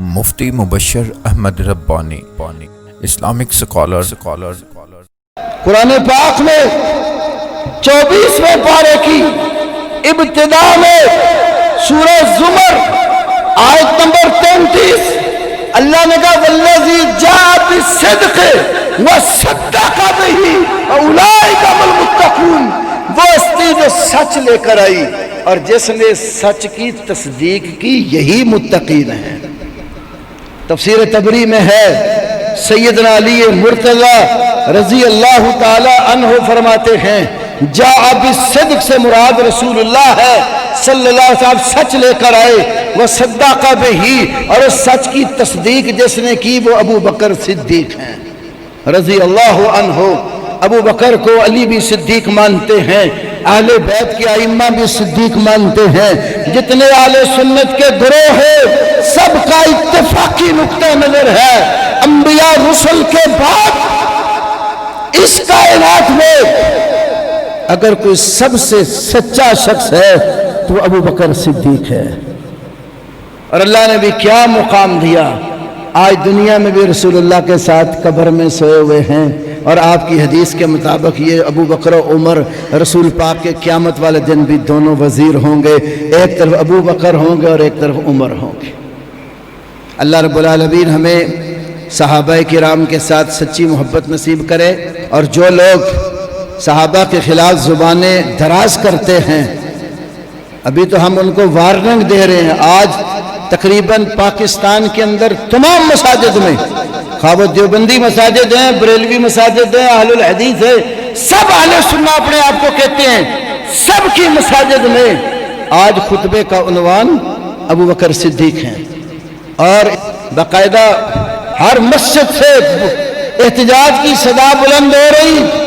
مفتی مبشر احمد ربانی Islamic scholar قرآن پاک میں 24ویں پارے کی ابتدا میں سورہ زمر آیت نمبر 33 اللہ نے کہا والذی جاء بالصدق وصدق بہ اولئک هم المتقون، وہ ہستی جو سچ لے کر آئی اور جس نے سچ کی تصدیق کی یہی متقین ہیں۔ تفسیر تبری میں ہے سیدنا علی مرتضی رضی اللہ تعالی عنہ فرماتے ہیں جاء بالصدق سے مراد رسول اللہ ہے صلی اللہ علیہ وسلم، سچ لے کر آئے، وہ صدق بہ، اور اس سچ کی تصدیق جس نے کی وہ ابو بکر صدیق ہیں رضی اللہ عنہ۔ ابو بکر کو علی بھی صدیق مانتے ہیں، اہل بیت کے ائمہ بھی صدیق مانتے ہیں، جتنے اہل سنت کے گروہ ہیں سب کا اتفاقی نقطہ نظر ہے انبیاء رسل کے بعد اس کائنات میں اگر کوئی سب سے سچا شخص ہے تو ابو بکر صدیق ہے۔ اور اللہ نے بھی کیا مقام دیا، آج دنیا میں بھی رسول اللہ کے ساتھ قبر میں سوئے ہوئے ہیں، اور آپ کی حدیث کے مطابق یہ ابو بکر و عمر رسول پاک کے قیامت والے دن بھی دونوں وزیر ہوں گے، ایک طرف ابو بکر ہوں گے اور ایک طرف عمر ہوں گے۔ اللہ رب العالمین ہمیں صحابہ کرام کے ساتھ سچی محبت نصیب کرے، اور جو لوگ صحابہ کے خلاف زبانیں دراز کرتے ہیں ابھی تو ہم ان کو وارننگ دے رہے ہیں۔ آج تقریباً پاکستان کے اندر تمام مساجد میں، خواہ دیوبندی مساجد ہیں، بریلوی مساجد ہیں، اہل الحدیث ہیں، سب اہل سنہ اپنے آپ کو کہتے ہیں، سب کی مساجد میں آج خطبے کا عنوان ابو بکر صدیق ہیں، اور باقاعدہ ہر مسجد سے احتجاج کی صدا بلند ہو رہی۔